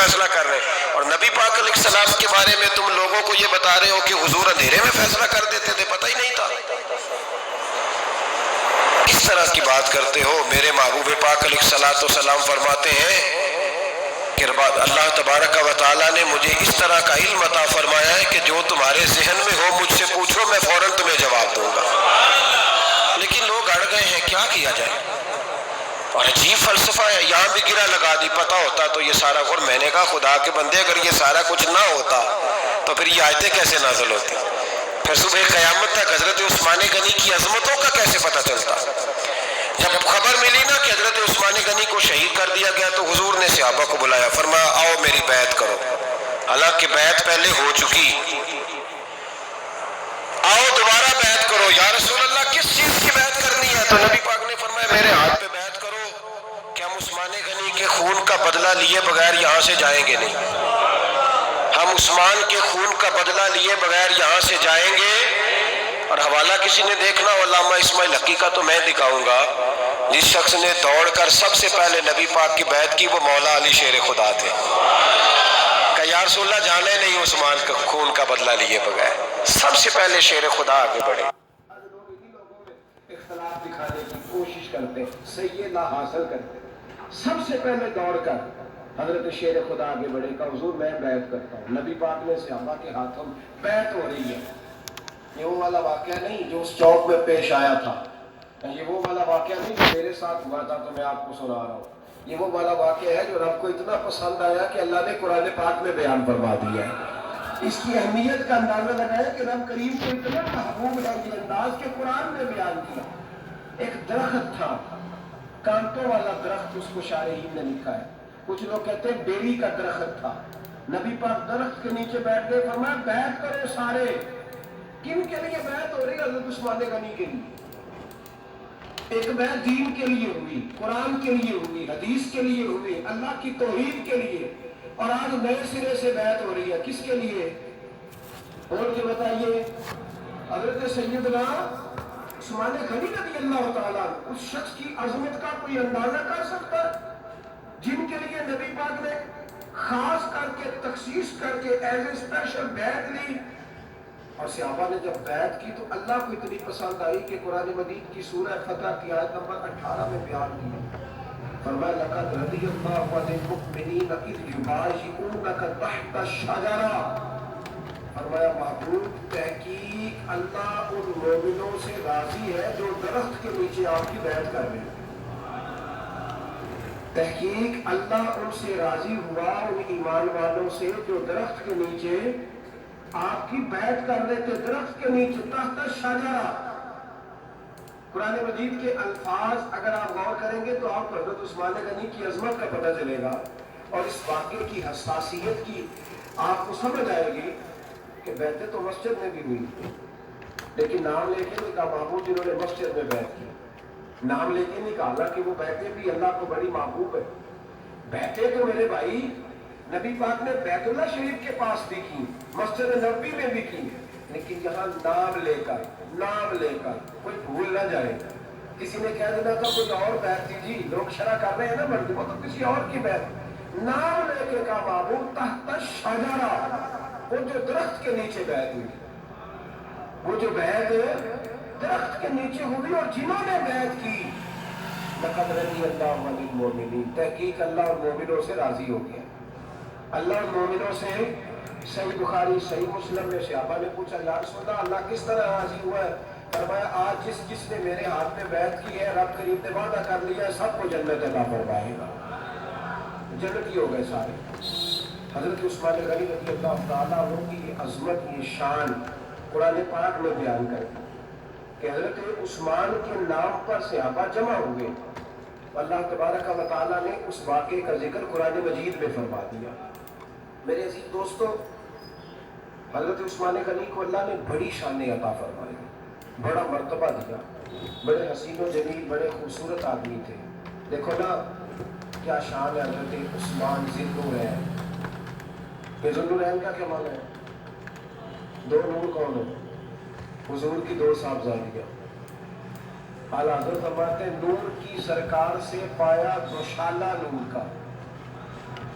فیصلہ کر رہے ہیں، اور نبی پاک علیہ السلام کے بارے میں تم لوگوں کو یہ بتا رہے ہو کہ حضور اندھیرے میں فیصلہ کر دیتے تھے، پتہ ہی نہیں تھا۔ اس طرح کی بات کرتے ہو۔ میرے محبوب پاک علیہ السلام فرماتے ہیں کہ اللہ تبارک و تعالیٰ نے مجھے اس طرح کا علم عطا فرمایا ہے کہ جو تمہارے ذہن میں ہو مجھ سے پوچھو، میں فوراً تمہیں جواب دوں گا۔ لیکن لوگ اڑ گئے ہیں، کیا کیا جائے؟ اور عجیب فلسفہ ہے، یہاں بھی گرا لگا دی، پتہ ہوتا تو یہ سارا، اور میں نے کہا خدا کے بندے اگر یہ سارا کچھ نہ ہوتا تو پھر یہ آیتیں کیسے نازل ہوتی؟ پھر صبح قیامت تک حضرت عثمان غنی کی عظمتوں کا کیسے پتہ چلتا؟ جب خبر ملی نا کہ حضرت عثمان غنی کو شہید کر دیا گیا تو حضور نے صحابہ کو بلایا، فرمایا آؤ میری بیعت کرو، حالانکہ بیعت پہلے ہو چکی، آؤ دوبارہ بیعت کرو۔ یا رسول اللہ کس چیز کی بیعت کرنی ہے؟ تو نبی پاک نے فرمایا میرے ہاتھ پہ بیعت کرو کہ ہم عثمان غنی کے خون کا بدلہ لیے بغیر یہاں سے جائیں گے نہیں، ہم عثمان کے خون کا بدلہ لیے بغیر یہاں سے جائیں گے۔ اور حوالہ کسی نے دیکھنا ہو علامہ اسماعیل حقی کا تو میں دکھاؤں گا، جس شخص نے دوڑ کر سب سے پہلے نبی پاک کی بیعت کی وہ مولا علی شیر خدا تھے، کہ یا رسول اللہ جانے نہیں عثمان کا خون کا بدلہ لیے بغیر، سب سے پہلے شیر خدا آگے بڑھے۔ اختلاف دکھانے کی کوشش کرتے، صحیح نہ حاصل کرتے، سب سے پہلے دوڑ کر حضرت شیر خدا آگے بڑھے کہ حضور میں بیعت کرتا ہوں۔ نبی پاک نے صحابہ کے ہاتھوں بیعت ہو رہی ہے۔ یہ وہ والا واقعہ نہیں جو اس چوک میں پیش آیا تھا، یہ وہ والا واقعہ نہیں جو میرے ساتھ ہوا تھا تو میں آپ کو سنا رہا ہوں، یہ وہ والا واقعہ ہے جو رب کو اتنا پسند آیا کہ اللہ نے قرآن پاک میں بیان فرما دیا ہے۔ اس کی اہمیت کا اندازہ لگایا کہ رب کریم کو اتنا محبوب ہے یہ انداز کہ قرآن میں بیان کیا۔ ایک درخت تھا، کانٹوں والا درخت، اس کو شارحین نے لکھا ہے، کچھ لوگ کہتے ہیں بیری کا درخت تھا۔ نبی پاک درخت کے نیچے بیٹھ گئے، فرمایا بیعت کرو سارے۔ کن کے لیے بیعت ہو رہی ہے؟ حضرت عثمان غنی کے لیے۔ ایک بیعت دین کے لیے ہوئی، قرآن کے لیے ہوئی، حدیث کے لیے ہوئی، اللہ کی توحید کے لیے، اور آج نئے سرے سے بیعت ہو رہی ہے، کس کے لیے؟ بول کے بتائیے۔ حضرت سیدنا عثمان غنی رضی اللہ تعالیٰ، اس شخص کی عظمت کا کوئی اندازہ کر سکتا ہے جن کے لیے نبی پاک نے خاص کر کے تخصیص کر کے ایز اے اسپیشل بیعت لی۔ اور صحابہ نے جب بیعت کی تو اللہ کو اتنی پسند آئی کہ قرآن مجید کی سورہ فتح کی آیت نمبر 18 میں بیان کی، فرمایا لَقَدْ رَضِيَ اللَّهُ عَنِ الْمُؤْمِنِينَ إِذْ يُبَايِعُونَكَ تَحْتَ الشَّجَرَةِ، فرمایا محبوب تحقیق اللہ ان مومنوں سے راضی ہے جو درخت کے نیچے آپ کی بیعت کر رہے ہیں۔ تحقیق اللہ ان سے راضی ہوا، ان ایمان والوں سے جو درخت کے نیچے آپ کی بیعت کر رہے تھے، درخت کے نیچے تحت الشجرہ۔ قرآن مجید کے الفاظ اگر آپ غور کریں گے تو آپ کو حضرت عثمان غنی کی عظمت کا پتہ چلے گا، اور اس واقعے کی حساسیت کی آپ کو سمجھ آئے گی کہ بیعتیں تو مسجد میں بھی ہوئی، لیکن نام لے کے نہیں کہا محبوب جنہوں نے مسجد میں بیعت کی، نام لے کے نہیں کہا، حالانکہ وہ بیعتیں بھی اللہ کو بڑی محبوب ہے۔ بیعتیں تو میرے بھائی نبی پاک نے بیت اللہ شریف کے پاس بھی کی، مسجد نبوی میں بھی کی، لیکن یہاں نام لے کر کوئی بھول نہ جائے۔ کسی نے کہہ دینا تھا کوئی اور بیعت تھی، جی لوگ شرح کر رہے ہیں نا بڑھتے، وہ تو کسی اور کی بیعت، نام لے کے کہا محبوب تحت الشجرہ، وہ جو درخت کے نیچے بیعت ہوئی، وہ جو بیعت درخت کے نیچے ہوئی، اور جنہوں نے بیعت کی لَقَدْ رَضِيَ اللَّهُ عَنِ الْمُؤْمِنِينَ، تحقیق اللہ اور مومنوں سے راضی ہو گیا۔ اللہ مومنوں سے، صحیح بخاری صحیح مسلم میں صحابہ نے پوچھا یا رسول اللہ اللہ کس طرح راضی ہوا ہے؟ فرمایا آج جس نے میرے ہاتھ میں بیعت کی ہے رب کریم نے وعدہ کر لیا ہے سب کو جنت عطا فرمائے گا، جنتی ہو گئے سارے۔ حضرت عثمان غنی رضی اللہ تعالیٰ عنہ کی یہ عظمت، یہ شان قرآن پاک میں بیان کرتی کہ حضرت عثمان کے نام پر صحابہ جمع ہوئے، اللہ تبارک و تعالیٰ نے اس واقعے کا ذکر قرآن مجید میں فرما دیا۔ میرے عزیز دوستو، حضرت عثمان غنی کو اللہ نے بڑی شان عطا فرمائی، بڑا مرتبہ دیا، بڑے حسین و جمیل، بڑے خوبصورت آدمی تھے۔ دیکھو نا کیا شان ہے حضرت عثمان ذی النورین۔ یہ ذی النورین کا کیا معنی ہے؟ دو نور کون ہو؟ حضور کی دو صاحبزادیاں۔ اعلیٰ حضرت فرماتے ہیں نور کی سرکار سے پایا دوشالہ نور کا،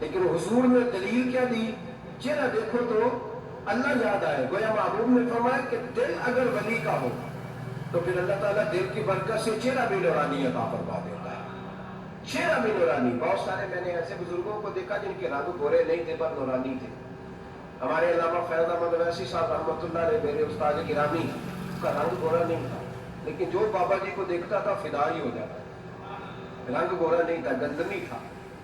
لیکن حضور نے دلیل کیا دی؟ چہرہ دیکھو تو اللہ یاد آئے. گویا محبوب نے فرمایا کہ دل اگر ولی کا ہو تو پھر اللہ تعالیٰ دل کی برکت سے چہرہ بھی نورانی عطا فرما دیتا ہے. چہرہ بھی نورانی. بہت سارے میں نے ایسے بزرگوں کو دیکھا جن کے رنگ گورے نہیں تھے پر نورانی تھے. ہمارے علامہ فیض احمد ویسی صاحب رحمۃ اللہ علیہ میرے استاد گرامی، اس کا رنگ گورا نہیں تھا لیکن جو بابا جی کو دیکھتا تھا فدا ہی ہو جاتا. رنگ گورا نہیں تھا، گندمی تھا،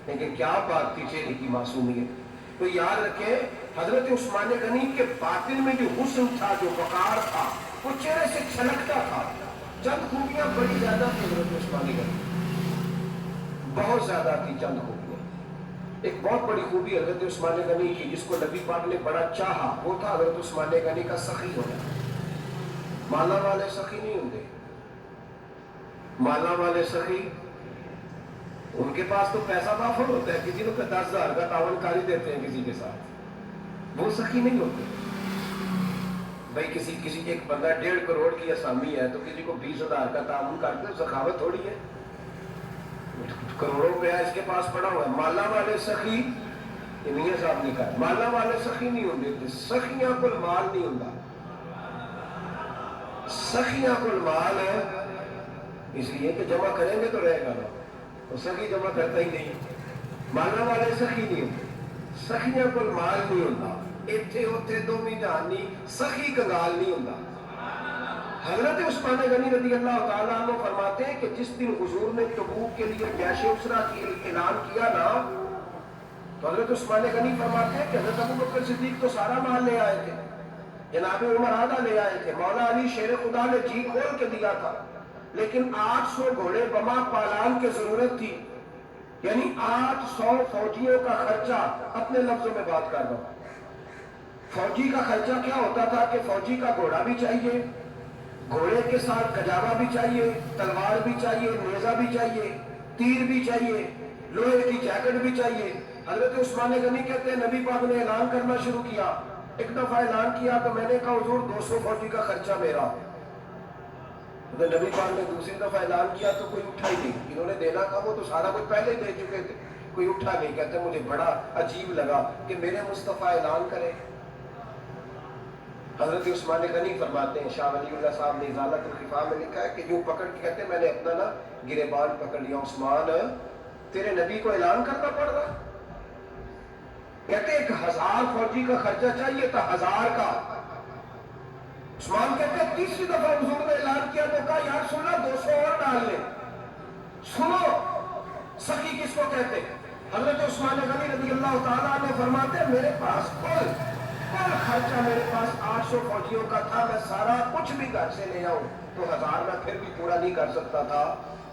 لیکن کیا بات تھی چہرے کی معصومیت. تو یاد رکھیں حضرت عثمان غنی کے باطن میں جو حسن تھا، جو وقار تھا، وہ چہرے سے چھلکتا تھا. چند خوبیاں بڑی زیادہ تھی حضرت عثمان غنی، بہت زیادہ تھی چند خوبیاں. ایک بہت بڑی خوبی حضرت عثمان غنی کی جس کو نبی پاک نے بڑا چاہا، وہ تھا حضرت عثمان غنی کا سخی ہونا. مالا والے سخی نہیں ہوتے. مالا والے سخی ان کے پاس تو پیسہ وافر ہوتا ہے، کسی کو 10,000 کا تعاون کاری دیتے ہیں کسی کے ساتھ. وہ سخی نہیں ہوتے. بھائی کسی ایک بندہ 1.5 کروڑ کی اسامی ہے تو کسی کو 20,000 کا تعاون کرتے، سخاوت تھوڑی ہے. کروڑوں روپیہ اس کے پاس پڑا ہوا ہے. مالا والے سخی، میاں صاحب نے کہا مالا والے سخی نہیں ہوتے. سخیاں کو مال نہیں ہوتا. سخیاں کو مال ہے اس لیے کہ جمع کریں گے تو رہے گا نا، تو سخی جمع کرتا ہی نہیں. مالا والے سخی نہیں ہوتے. سخیاں کو مال نہیں ہوتا. اتھے ہوتے دومی جہانی سخی کنگال نہیں ہوتا. حضرت عثمان غنی رضی اللہ تعالیٰ عنہ فرماتے ہیں کہ جس دن حضور نے تبوک کے لیے جیش اسرا کی اعلان کیا نا، تو حضرت عثمان غنی فرماتے ہیں کہ حضرت ابو بکر صدیق تو سارا مال لے آئے تھے، جناب عمر آدھا لے آئے تھے، مولا علی شیر خدا نے جی کھول کے دیا تھا، لیکن 800 گھوڑے بما پالان کی ضرورت تھی. یعنی 800 فوجیوں کا خرچہ. اپنے لفظوں میں بات کر رہا ہوں. فوجی کا خرچہ کیا ہوتا تھا کہ فوجی کا گھوڑا بھی چاہیے، گھوڑے کے ساتھ کجاوا بھی چاہیے، تلوار بھی چاہیے، نیزہ بھی چاہیے، تیر بھی چاہیے، لوہے کی جیکٹ بھی چاہیے. حضرت عثمان غنی کہتے ہیں نبی پاک نے اعلان کرنا شروع کیا. ایک دفعہ اعلان کیا تو میں نے کہا حضور 200 فوجی کا خرچہ میرا. تو نبی پاک نے دوسری دفعہ اعلان کیا تو کوئی اٹھا ہی نہیں. انہوں نے دینا تھا وہ تو سارا کچھ پہلے ہی دے چکے تھے، کوئی اٹھا نہیں. کہتے مجھے بڑا عجیب لگا کہ میرے مصطفیٰ اعلان کرے. حضرت عثمان غنی فرماتے ہیں، شاہ ولی اللہ صاحب نے ازالت الخفا میں لکھا ہے کہ یوں پکڑ کے کہتے ہیں میں نے اپنا نا گریبان پکڑ لیا. عثمان تیرے نبی کو اعلان کرنا پڑ رہا. کہتے 1000 فوجی کا خرچہ چاہیے تھا، 1000 کا. عثمان کہتے ہیں تیسری دفعہ حضور نے اعلان کیا تو کہا یار سنو 200 اور ڈال لیں. سنو سخی کس کو کہتے ہیں؟ حضرت عثمان غنی رضی اللہ تعالیٰ عنہ فرماتے ہیں میرے پاس کل خرچہ میرے پاس 800 فوجیوں کا تھا. میں سارا کچھ بھی گھر سے لے آؤں تو 1000 میں پھر بھی پورا نہیں کر سکتا تھا.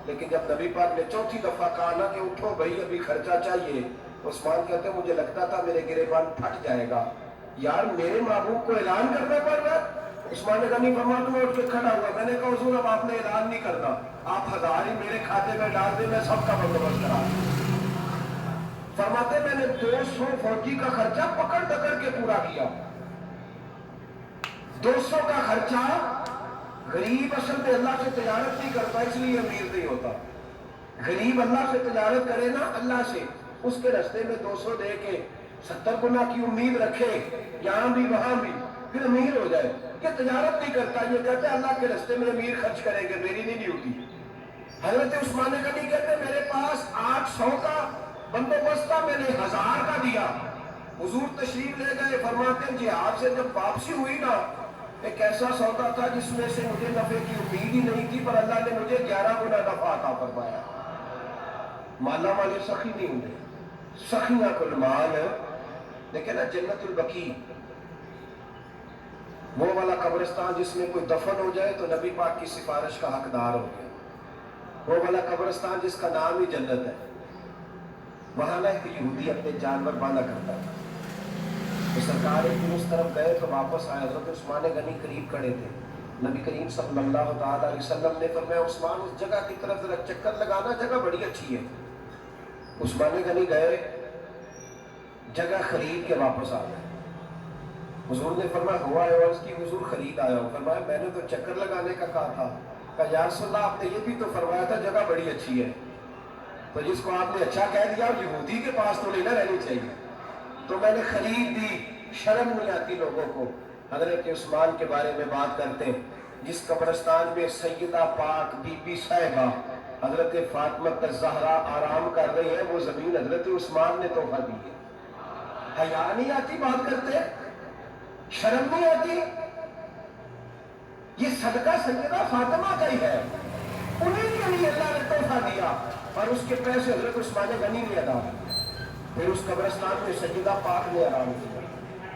لیکن جب نبی پاک نے چوتھی دفعہ کہا نا کہ اٹھو بھائی ابھی خرچہ چاہیے، عثمان کہتے ہیں مجھے لگتا تھا میرے گریبان پھٹ جائے گا. یار میرے محبوب کو اعلان کرنا پڑ رہا ہے. عثمان غنی فرماتے میں اٹھ کے کھڑا ہوا. میں نے کہا حضور اب آپ نے اعلان نہیں کرنا، آپ 1000 ہی میرے کھاتے میں ڈال دیں، میں سب کا بندوبست کرا. فرماتے میں نے 200 فوجی کا خرچہ پکڑ پکڑ کے پورا کیا. 200 کا خرچہ. غریب اصل میں اللہ سے تجارت نہیں کرتا اس لیے امیر نہیں ہوتا. غریب اللہ سے تجارت کرے نا، اللہ سے اس کے رستے میں 200 دے کے 70 گنا کی امید رکھے یہاں بھی وہاں بھی، پھر امیر ہو جائے. یہ تجارت نہیں کرتا، یہ کہتے ہیں اللہ کے رستے میں امیر خرچ کریں گے، میری نہیں ہوتی. حضرت عثمان غنی کہتے میرے پاس 800 کا بندوبست تھا، میں نے 1000 کا دیا. حضور تشریف لے گئے. فرماتے ہیں جہاد سے جب واپسی ہوئی نا، ایک ایسا سودا تھا جس میں سے مجھے نفع کی امید ہی نہیں تھی، پر اللہ نے مجھے 11 گنا نفع عطا فرمایا. مالا والے سخی نہیں ہوتے. سخیاں کل مال ہے. لیکن نا جنت البقیع وہ والا قبرستان جس میں کوئی دفن ہو جائے تو نبی پاک کی سفارش کا حقدار ہو گیا. وہ والا قبرستان جس کا نام ہی جنت ہے. وہاں نا ایک یہودی اپنے جانور باندھا کرتا تھا. تو سرکار ایک دن اس طرف گئے تو واپس آئے. حضرت عثمان غنی قریب کھڑے تھے. نبی کریم صلی اللہ تعالیٰ علیہ وسلم نے فرمایا عثمان اس جگہ کی طرف ذرا چکر لگانا، جگہ بڑی اچھی ہے. عثمان غنی گئے، جگہ خرید کے واپس آ گئے. حضور نے فرمایا ہوا ہے؟ عرض کی حضور خرید آیا ہوں. فرمایا میں نے تو چکر لگانے کا کہا تھا. کہا یا رسول اللہ آپ نے یہ بھی تو فرمایا تھا جگہ بڑی اچھی ہے. تو جس کو آپ نے اچھا کہہ دیا یہودی کے پاس تو نہیں نہ رہنی چاہیے. تو میں نے خرید دی. شرم نہیں آتی لوگوں کو. حضرت عثمان کے بارے میں بات کرتے ہیں. جس قبرستان میں سیدہ پاک بی بی صاحبہ حضرت فاطمہ الزہرا آرام کر رہی ہے، وہ زمین حضرت عثمان نے تحفہ دی ہے. حیا نہیں آتی بات کرتے؟ شرم نہیں آتی؟ یہ صدقہ سیدہ فاطمہ کا ہی ہے. انہیں کے لیے اللہ نے تحفہ دیا اور اس کے پیسے حضرت عثمان غنی نے ادا کیے. پھر اس قبرستان میں سیدہ پاک نے آرام کیا.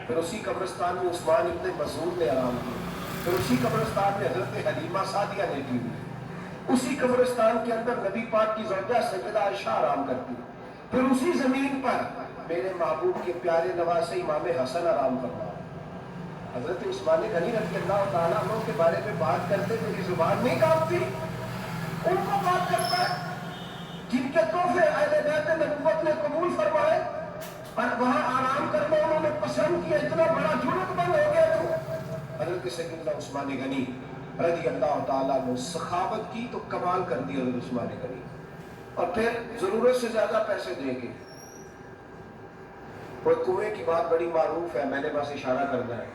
پھر اسی قبرستان میں عثمان ابن مسعود نے آرام کیا. پھر اسی قبرستان میں حضرت حلیمہ سعدیہ نے کی. اسی قبرستان کے اندر نبی پاک کی زوجہ سیدہ عائشہ آرام کرتی. پھر اسی زمین پر میرے محبوب کے پیارے نواسے امام حسن آرام کرنا. حضرت عثمان غنی رضی اللہ تعالیٰ عنہ کے بارے میں بات کرتے میری زبان نہیں کانپتی. ان کو بات کرتا ہے جن کے تحفے اہل بیت نبوت نے قبول فرمائے اور وہاں آرام کرنا انہوں نے پسند کیا. اتنا بڑا جرت بند ہو گیا تو حضرت سیدنا عثمان غنی رضی اللہ تعالیٰ نے سخاوت کی تو کمال کر دی حضرت عثمان غنی. اور پھر ضرورت سے زیادہ پیسے دے کے کوئی کنویں کی بات بڑی معروف ہے، میں نے بس اشارہ کرنا ہے.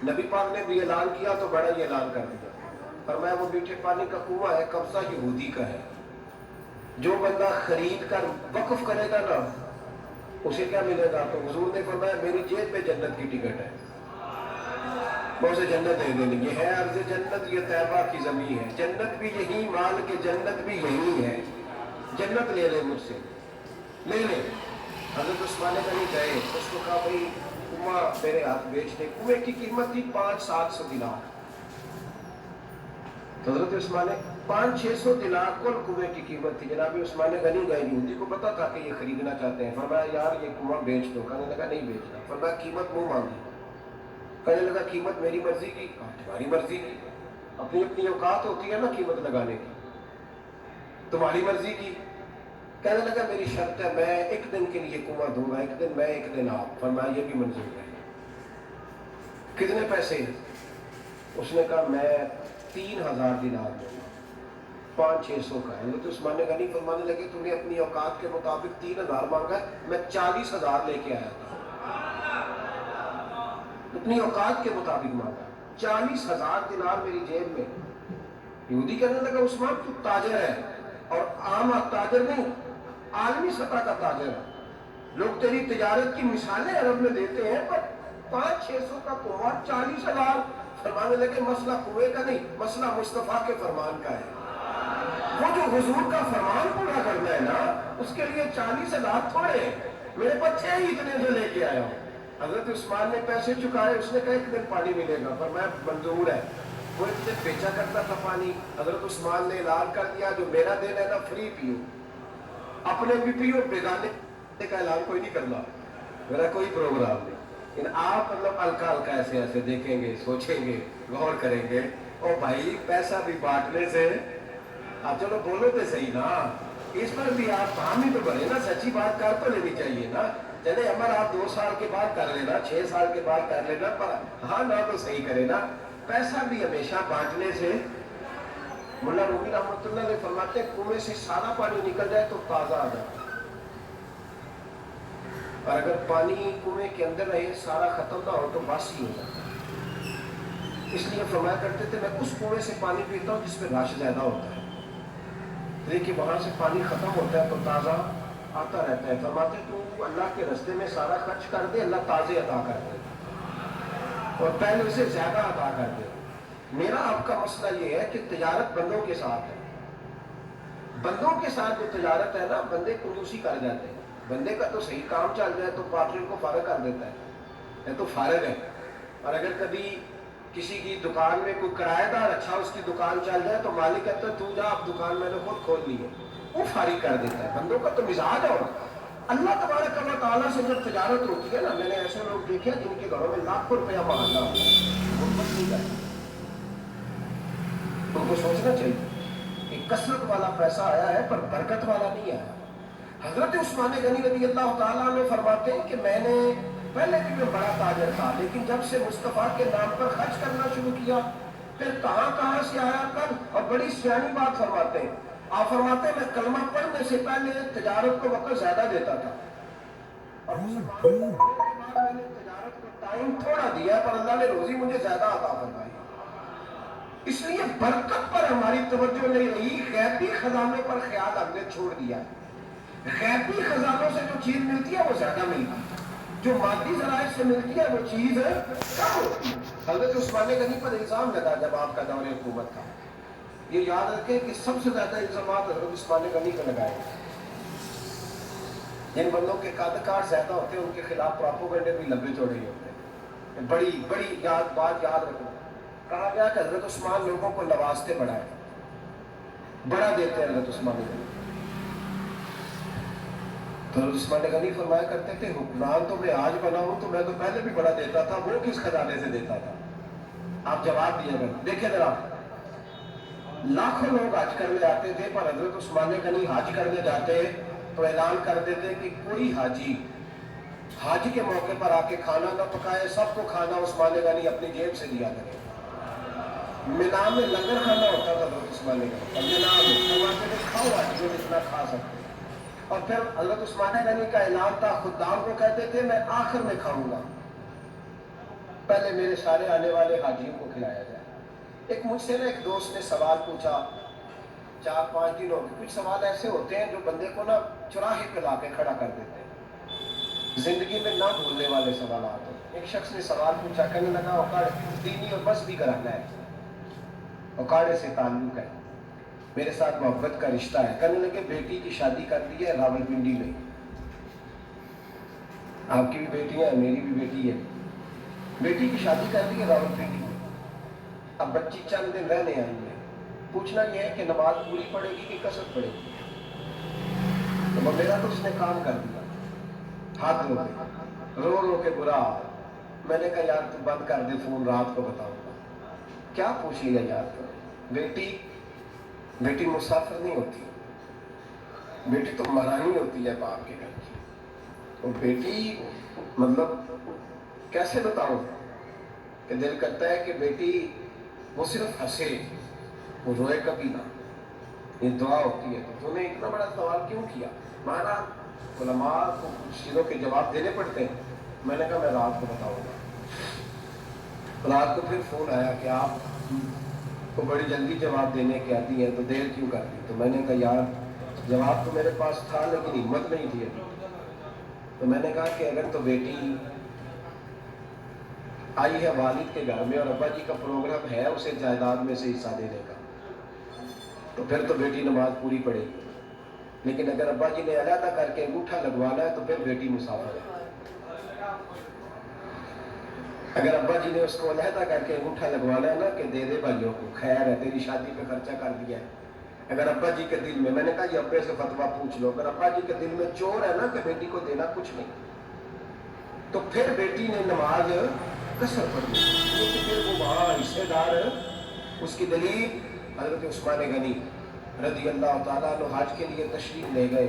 نبی پاک نے بھی اعلان کیا تو بڑا ہی اعلان کر دیا. فرمایا وہ میٹھے پانی کا کنواں ہے، قبضہ یہودی کا ہے. جو بندہ خرید کر وقف کرے گا نا اسے کیا ملے گا؟ تو حضور نے فرمایا میری جیب میں جنت کی ٹکٹ ہے، میں اسے جنت دے دیں. یہ ہے عرض جنت، یہ طیبہ کی زمین ہے. جنت بھی یہی، مال کے جنت بھی یہی ہے. جنت لے لے مجھ سے، لے لے. حضرت عثمان غنی گئے، اس کو کہا بھائی کنواں میرے ہاتھ بیچ دے. کنویں کی قیمت تھی 500-700 دینار. تو حضرت عثمان 500-600 دینار کل کنویں کی قیمت تھی. جناب عثمان غنی گئے، یہودی کو پتا تھا کہ یہ خریدنا چاہتے ہیں. فرمایا یار یہ کنواں بیچ دو. کہنے لگا نہیں بیچنا. فرمایا قیمت منہ مانگی. کہنے لگا قیمت میری مرضی کی. تمہاری مرضی کی؟ اپنی اپنی اوقات ہوتی ہے نا قیمت لگانے کی. تمہاری مرضی کی. کہنے لگا میری شرط ہے میں ایک دن کے لیے کنواں دوں گا، ایک دن میں ایک دن آپ. فرمایا یہ بھی منظور ہے. کتنے پیسے؟ اس نے کہا میں 3000 دینار دوں گا. 500-600 کا. حضرت عثمان غنی فرمانے لگے تم نے اپنی اوقات کے مطابق 3000 مانگا، میں 40,000 لے کے آیا تھا. اپنی اوقات کے مطابق مانگا. 40,000 دینار میری جیب میں. یہودی کہنے لگا عثمان تو تاجر ہے، اور عام تاجر نہیں، عالمی سطح کا تاجر ہے. لوگ تیری تجارت کی مثالیں عرب میں دیتے ہیں، پر 500-600 کا کنواں 40,000. فرمانے لگے مسئلہ کنویں کا نہیں، مسئلہ مصطفیٰ کے فرمان کا ہے. وہ جو حضور کا فرمان پورا کرنا ہے نا اس کے لیے 40,000 تھوڑے. میرے بچے ہی اتنے سے لے کے آیا ہوں. حضرت عثمان نے پیسے چکائے. اس نے کہا ایک دن پانی ملے گا. پر میں منظور ہے. وہ ایک دن بیچا کرتا تھا پانی. حضرت عثمان نے اعلان کر دیا جو میرا دن ہے نا فری پیو، اپنے بھی پیو، بیگانے کا اعلان کوئی نہیں کرنا، میرا کوئی پروگرام نہیں. لیکن آپ مطلب ہلکا ہلکا ایسے ایسے دیکھیں گے، سوچیں گے، غور کریں گے. اور بھائی پیسہ بھی بانٹنے سے آپ چلو بولو تو صحیح نا، اس پر بھی آپ ہم ہی تو بنے نا. سچی بات کر تو لینی چاہیے نا. چلے عمر آپ 2 سال کے بعد کر لینا، 6 سال کے بعد کر لینا، پر ہاں نہ تو صحیح کرے نا. پیسہ بھی ہمیشہ بانٹنے سے. ملا رومی رحمۃ اللہ نے فرماتے ہیں کنویں سے سارا پانی نکل جائے تو تازہ آ جائے، اور اگر پانی کنویں کے اندر رہے سارا ختم نہ ہو تو باسی ہو جاتا ہے. اس لیے فرمایا کرتے تھے میں اس کنویں سے پانی پیتا ہوں جس میں رش زیادہ ہوتا ہے، لیکن وہاں سے پانی ختم ہوتا ہے تو تازہ آتا رہتا ہے. فرماتے تو اللہ کے راستے میں سارا خرچ کر دے، اللہ تازے عطا کر دے اور پہلے سے زیادہ عطا کر دے. میرا آپ کا مسئلہ یہ ہے کہ تجارت بندوں کے ساتھ ہے. بندوں کے ساتھ جو تجارت ہے نا بندے کنجوسی کر جاتے ہیں. بندے کا تو صحیح کام چل جائے تو پارٹنر کو فارغ کر دیتا ہے، یہ تو فارغ ہے. اور اگر کبھی کسی کی دکان میں کوئی کرایہ دار اچھا اس کی دکان چل جائے تو مالک کہتا ہے تو جا اب دکان میں نے خود کھول لی ہے، وہ فارغ کر دیتا ہے. بندوں کا تو مزاج ہے. اللہ تبارک و تعالیٰ سے جب تجارت ہوتی ہے نا، میں نے ایسے لوگ دیکھے جن کے گھروں میں لاکھوں روپیہ محلہ ہوتا ہے، غربت نہیں جائے. ان کو سوچنا چاہیے کہ کثرت والا پیسہ آیا ہے پر برکت والا نہیں آیا. حضرت عثمان غنی رضی اللہ تعالیٰ عنہ فرماتے ہیں کہ میں نے پہلے بھی میں بڑا تاجر تھا، لیکن جب سے مصطفیٰ کے نام پر خرچ کرنا شروع کیا پھر کہاں کہاں سے آیا کر. اور بڑی سیانی بات فرماتے ہیں آپ فرماتے میں کلمہ پڑھنے سے پہلے تجارت کو وقت زیادہ دیتا تھا، اور مسلمان ہونے کے بعد میں نے تجارت کو ٹائم تھوڑا دیا، پر اللہ نے روزی مجھے زیادہ عطا فرمائی۔ اس لیے برکت پر ہماری توجہ نہیں رہی، غیبی خزانوں پر خیال ہم نے چھوڑ دیا۔ غیبی خزانوں سے جو چیز ملتی ہے وہ زیادہ ملتی ہے، جو مادی ذرائع سے ملتی ہے وہ چیز کم ہوتی ہے۔ حضرت عثمان غنی پر الزام لگا جب آپ کا دور حکومت تھا، یہ یاد رکھیں کہ سب سے زیادہ الزامات حضرت عثمان غنی کو لگائے۔ جن بندوں کے قد کاٹ زیادہ ہوتے ہیں ان کے خلاف پروپیگنڈے بھی لمبے چوڑے ہی ہوتے ہیں۔ بڑی بڑی بات یاد رکھنا، کہا گیا کہ حضرت عثمان لوگوں کو نوازتے بڑا ہے، بڑا دیتے ہیں حضرت عثمان غنی۔ تو حضرت عثمان غنی فرمایا کرتے تھے حکمران تو میں آج بنا ہوں تو میں تو پہلے بھی بڑا دیتا تھا، وہ کس خزانے سے دیتا تھا؟ آپ جواب دیا کریں۔ دیکھیں ذرا، لاکھوں لوگ حج کرنے آتے تھے، پر حضرت عثمان غنی حج کرنے جاتے تو اعلان کر دیتے کہ کوئی حاجی حج کے موقع پر آ کے کھانا نہ پکائے، سب کو کھانا عثمان غنی اپنی جیب سے دیا کرے۔ مینا میں لنگر کھانا ہوتا تھا حضرت عثمان غنی، مینا میں فرماتے تھے کھاؤ حج جو جتنا کھا سکتے۔ اور پھر حضرت عثمان غنی کا اعلان تھا، خدام کو کہتے تھے میں آخر میں کھاؤں گا، پہلے میرے سارے آنے والے حاجیوں کو کھلایا جائے۔ ایک مجھ سے نا ایک دوست نے سوال پوچھا، 4-5 دن ہو گئے، کچھ سوال ایسے ہوتے ہیں جو بندے کو نا چوراہے پہ لا کے کھڑا کر دیتے ہیں، زندگی میں نہ بھولنے والے سوالات ہوتے ہیں۔ ایک شخص نے سوال پوچھا، کہنے لگا اوقاڑ دینی اور بس بھی کرانا ہے، اوقاڑے سے تعلق ہے، میرے ساتھ محبت کا رشتہ ہے۔ کہنے لگے بیٹی کی شادی کر دی ہے راولپنڈی میں، آپ کی بھی بیٹی ہے میری بھی بیٹی ہے، بیٹی کی شادی کر دی ہے راولپنڈی میں، اب بچی چند دن رہنے آئی ہے، پوچھنا یہ ہے کہ نماز پوری پڑے گی کہ قصر پڑے گی؟ تو میرا تو اس نے کام کر دیا، ہاتھ دھو کے رو رو کے برا حال۔ میں نے کہا یار تو بند کر دے فون، رات کو بتاؤں گا۔ کیا پوچھیے گا یار؟ بیٹی مسافر نہیں ہوتی، بیٹی تو مہرانی ہوتی ہے باپ کے گھر کی۔ اور بیٹی مطلب کیسے بتاؤں کہ دل کرتا ہے کہ بیٹی وہ صرف ہنسے، وہ روئے کبھی نہ، یہ دعا ہوتی ہے۔ تو نے اتنا بڑا سوال کیوں کیا؟ مانا علماء کو کچھ چیزوں کے جواب دینے پڑتے ہیں۔ میں نے کہا میں رات کو بتاؤں گا۔ رات کو پھر فون آیا کہ آپ کو بڑی جلدی جواب دینے کے آتی ہیں تو دیر کیوں کر دی؟ تو میں نے کہا یار جواب تو میرے پاس تھا لیکن ہمت نہیں تھی ابھی۔ تو میں نے کہا کہ اگر تو بیٹی آئی ہے والد کے گھر میں اور ابا جی کا پروگرام ہے اسے جائیداد میں سے حصہ دینے کا، تو پھر تو بیٹی نماز پوری پڑے گی، لیکن اگر ابا جی نے علیحدہ کر کے انگوٹھا لگوانا ہے تو پھر بیٹی مسافر ہے۔ اگر ابا جی نے اس کو علیحدہ کر کے انگوٹھا لگوانا ہے نا کہ دے دے بھائیوں کو، خیر ہے تیری شادی پہ خرچہ کر دیا ہے، اگر ابا جی کے دل میں، میں نے کہا یہ ابے سے فتویٰ پوچھ لو، اگر ابا جی کے دل میں چور ہے نا کہ بیٹی کو دینا کچھ نہیں، تو پھر بیٹی نے نماز قصر پڑھی، لیکن پھر وہ وہاں حصے دار، اس کی دلیل حضرت عثمان غنی رضی اللہ تعالیٰ عنہ حج کے لیے تشریف لے گئے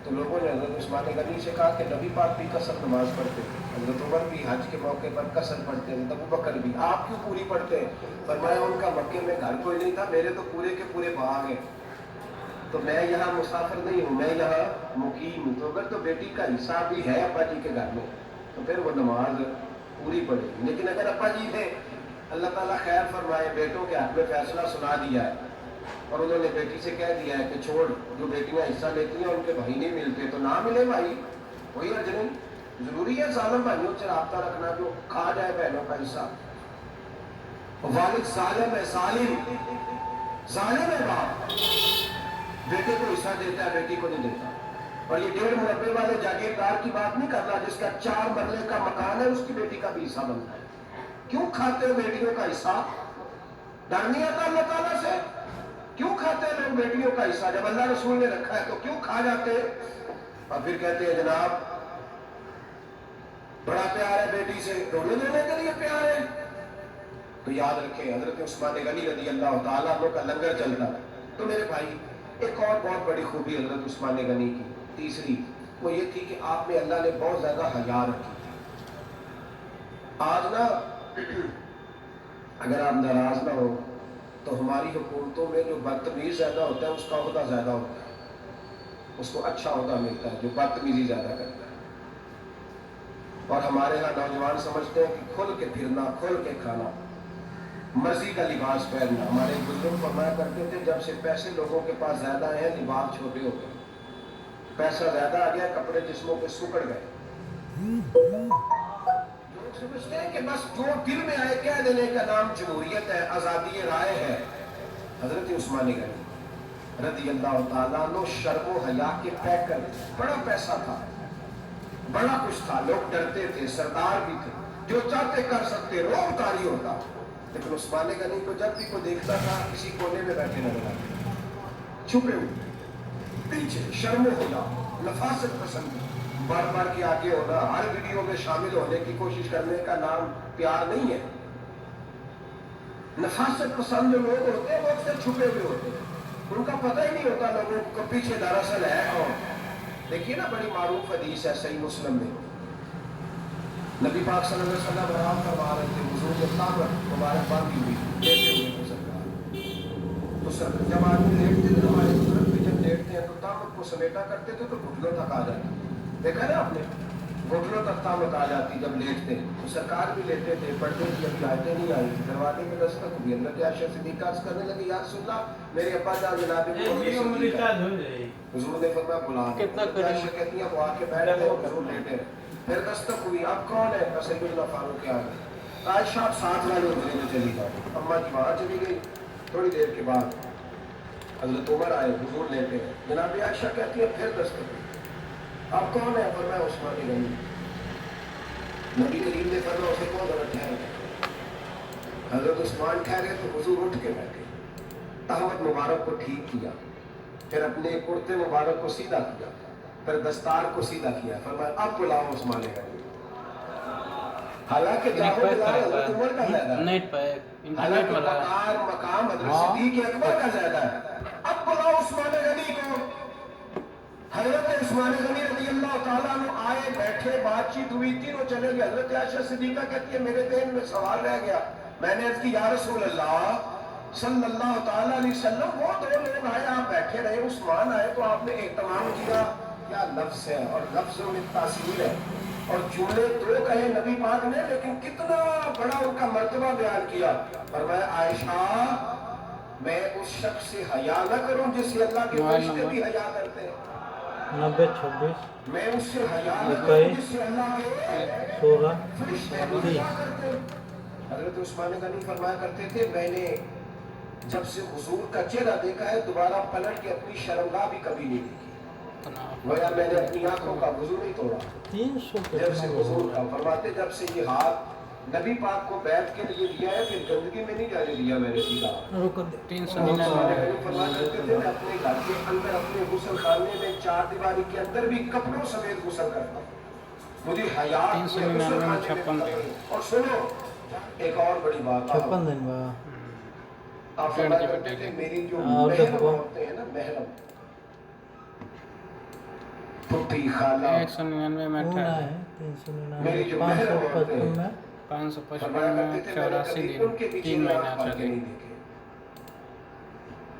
تو لوگوں نے حضرت عثمان غنی سے کہا کہ نبی پاک بھی قصر نماز پڑھتے، حضرت عمر بھی حج کے موقع پر قصر پڑھتے، ابو بکر بھی، آپ کیوں پوری پڑھتے؟ فرمایا ان کا مکے میں گھر کوئی نہیں تھا، میرے تو پورے کے پورے باغ ہیں، تو میں یہاں مسافر نہیں ہوں، میں یہاں مقیم ہوں، تو اگر تو بیٹی کا حصہ بھی ہے ابا جی کے گھر میں تو پھر وہ نماز پوری پڑے گی۔ لیکن اگر ابا جی نے اللہ تعالیٰ خیر فرمائے بیٹوں کے حق میں فیصلہ سنا دیا ہے اور انہوں نے بیٹی سے کہہ دیا ہے کہ چھوڑ، جو بیٹیاں حصہ لیتی ہیں ان کے بھائی نہیں ملتے تو نہ ملے بھائی، وہی حرج نہیں، ضروری ہے ظالم بھائیوں سے رابطہ رکھنا جو کھا جائے بہنوں کا حصہ۔ والد ظالم ہے، ظالم ہے باپ، بیٹے کو حصہ دیتا ہے بیٹی کو نہیں دیتا۔ اور یہ 1.5 مربے والے جاگیردار کی بات نہیں کرتا جس کا 4 مرلے کا مکان ہے، اس کی بیٹی کا بھی حصہ بنتا ہے۔ کیوں کھاتے ہو بیٹیوں کا حصہ؟ ڈر نہیں آتا اللہ تعالیٰ سے؟ کیوں کھاتے ہیں لوگ بیٹیوں کا حصہ؟ جب اللہ رسول نے رکھا ہے تو کیوں کھا جاتے؟ اور پھر کہتے ہیں جناب بڑا پیار ہے بیٹی سے، رونے دینے کے لیے پیار ہے۔ تو یاد رکھیں حضرت عثمان غنی رضی اللہ تعالیٰ عنہ کا لنگر چلتا ہے۔ تو میرے بھائی ایک اور بہت بڑی خوبی حضرت عثمان غنی کی، تیسری، وہ یہ تھی کہ آپ میں اللہ نے بہت زیادہ حیا رکھی تھی۔ آج نا اگر آپ ناراض نہ ہو تو ہماری حکومتوں میں جو بدتمیز زیادہ ہوتا ہے اس کا عہدہ زیادہ ہوتا ہے، اس کو اچھا عہدہ ملتا ہے جو بدتمیزی زیادہ کرتا ہے. اور ہمارے یہاں نوجوان سمجھتے ہیں کہ کھل کے پھرنا، کھل کے کھانا، مرضی کا لباس پہننا. ہمارے بزرگ فرمایا کرتے تھے جب سے پیسے لوگوں کے پاس زیادہ ہیں لباس چھوٹے ہو گئے، پیسہ زیادہ آ گیا کپڑے جسموں پہ سکڑ گئے. لوگ سمجھتے ہیں کہ بس جو دل میں آئے کہہ دینے کا نام جمہوریت ہے، آزادی رائے ہے. حضرت عثمان غنی رضی اللہ تعالیٰ عنہ شرم و حیا کے پیکر، بڑا پیسہ تھا، بڑا کچھ تھا، لوگ ڈرتے تھے، سردار بھی تھے، جو چاہتے کر سکتے، روح تاری ہوتا. لیکن عثمان غنی کو جب بھی کوئی دیکھتا تھا کسی کونے میں بیٹھے نظر آتے، چھپے ہوئے، پیچھے، شرم و حیا، نفاست پسند، بڑھ بڑھ کے آگے ہونا، ہر ویڈیو میں شامل ہونے کی کوشش کرنے کا نام پیار نہیں ہے. نفاست پسند جو لوگ ہوتے ہیں وہ اکثر چھپے ہوئے ہوتے ہیں، ان کا پتہ ہی نہیں ہوتا لوگوں کو پیچھے دراصل ہے کون. دیکھیے نا بڑی معروف حدیث ہے صحیح مسلم میں، نبی پاک صلی اللہ علیہ وسلم آرام فرما رہے تھے، حضور نے طاقت مبارک باندھی ہوئی لیٹے ہوئے تھے سرکار. تو جب آدمی لیٹتے تھے ہمارے بزرگ بھی جب لیٹتے ہیں تو طاقت کو سمیٹا کرتے تھے تو گھٹنوں تک آ جاتی. دیکھا نا آپ نے، گھٹنوں تک طاقت آ جاتی جب لیٹتے. تو سرکار بھی لیٹے تھے، پڑھتے تھے، ابھی آیتیں نہیں آئی تھی، دروازے میں دستک ہوئی. حضرت عائشہ صدیقہ عرض کرنے لگی یا رسول اللہ میرے ابا جان جناب حضور نے فرمایا بلا. عائشہ کہتی ہیں وہ آ کے بیٹھ گئے، حضور لیٹے. پھر دستک ہوئی، اب کون ہے؟ سیدنا فاروق اعظم. عائشہ آپ ساتھ والے حجرے میں چلی جاؤ. اماں جی وہاں چلی گئی. تھوڑی دیر کے بعد حضرت عمر آئے، حضور لیٹے ہیں. جناب عائشہ کہتی ہے پھر دستک ہوئی، اب کون ہے؟ فرمایا عثمان غنی. نبی کریم نے فرمایا اسے کون ذرا ٹھہر گئے. حضرت عثمان ٹھہرے تو حضور اٹھ کے بیٹھے، تہمت مبارک کو ٹھیک کیا، پھر اپنے کرتے مبارک کو سیدھا کیا، پھر دستار کو سیدھا کیا. فرمایا اب بلاؤ عثمان غنی. حالانکہ جاؤ بلاؤ حضرت عمر کا زیادہ ہے، حالانکہ مقام حضرت صدیق اکبر کا زیادہ ہے. اب بلاؤ عثمان غنی کو. حضرت عثمان غنی رضی اللہ تعالیٰ عنہ آئے، بیٹھے، بات چیت ہوئی، تینوں چلے گئے. حضرت عائشہ صدیقہ کہتی ہے میرے ذہن میں سوال رہ گیا. میں نے عرض کی یا رسول اللہ صلی اللہ تعالیٰ علیہ وسلم وہ دو لوگ آئے، آپ بیٹھے رہے، عثمان آئے تو آپ نے اہتمام کیا. کیا لفظ ہے، اور لفظوں میں تاثیر ہے، اور جملے دو کہے نبی پاک نے لیکن کتنا بڑا ان کا مرتبہ بیان کیا. فرمایا عائشہ میں اس شخص سے حیا نہ کروں جس سے اللہ کے فرشتے بھی حیا کرتے ہیں. 90-26 میں اس سے حیا نہ کروں جس سے اللہ کے 16 فرشتے بھی حیا کرتے ہیں. حضرت عثمان غنی فرمایا کرتے تھے میں نے جب سے حضور کا چہرہ دیکھا ہے دوبارہ پلٹ کے اپنی شرمگاہ بھی کبھی نہیں دیکھی. گویا میں نے اپنی آنکھوں کا وضو نہیں توڑا 300 جب سے حضور کا. فرماتے جب سے یہ ہاتھ نبی پاک کو بیعت کے لیے دیا ہے پھر گندگی میں نہیں جانے دیا میں نے سیدھا. فرمایا کرتے تھے میں اپنے گھر کے اندر اپنے غسل خانے میں چار دیواری کے اندر بھی کپڑوں سمیت غسل کرتا ہوں. مجھے حیا اور سنو ایک اور بڑی بات 56 دن بعد آپ فرمایا کرتے تھے میری جو محرم عورتیں ہیں نا، محرم پھپھی خالہ 199 میں میری 399 جو محرم عورتیں 555 میں 555 میں 84 دن 3 مہینہ چلے.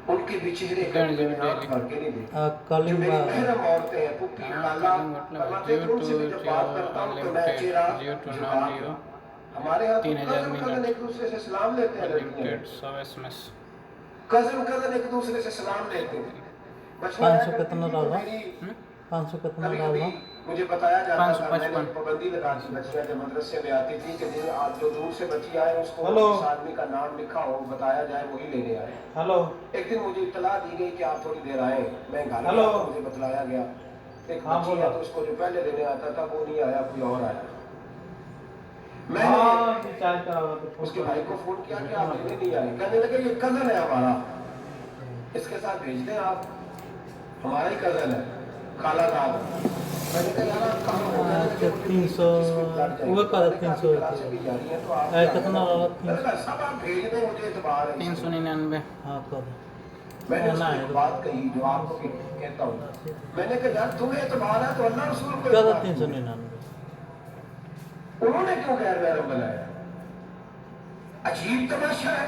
ان کے بھی چہرے کا ہاتھ بھر کے نہیں دیکھا. جو کلیم میری محرم عورتیں ہیں پھپھی خالہ، فرماتے تھے ان سے بھی جب بات کرتا ہوں تو میں چہرہ جھکا دوں. ہمارے ہاں تو کزن ایک دوسرے سے سلام لیتے ہیں لڑکیاں، کزن ایک دوسرے سے سلام لیتے ہیں. 500 کتنا ڈالا 500 کتنا کبھی ڈالا مجھے بتایا جاتا تھا، میں نے پابندی لگا دی بچیاں جب مدرسے میں آتی تھی کہ جو دور سے بچی آئے اس کو اس آدمی کا نام لکھا ہو بتایا جائے وہی لینے آئے. ایک دن مجھے اطلاع دی گئی کہ آپ تھوڑی دیر آئے. میں گھر گیا تو مجھے بتلایا گیا ایک بچی ہے تو اس کو جو پہلے لینے آتا تھا وہ نہیں آیا، کوئی اور آیا. میں نے اس کے بھائی کو فون کیا کہ آپ لینے نہیں آئے. کہنے لگے یہ کزن ہے ہمارا، اس کے ساتھ بھیج دیں آپ، ہمارا ہی کزن ہے خالہ صاحب. میں نے کہا یار آپ کہاں ہو گئے؟ 300 وہ کا 300 کتنا ڈالا سب آپ بھیج دیں، مجھے اعتبار ہے. 399 ہاں کر میں نے اس کو ایک بات کہی جو آپ کو کہتا ہوں. میں نے کہا یار تمہیں اعتبار ہے تو اللہ رسول کو کیا اعتبار. 399 انہوں نے کیوں غیر محرم بنایا؟ عجیب تماشا ہے.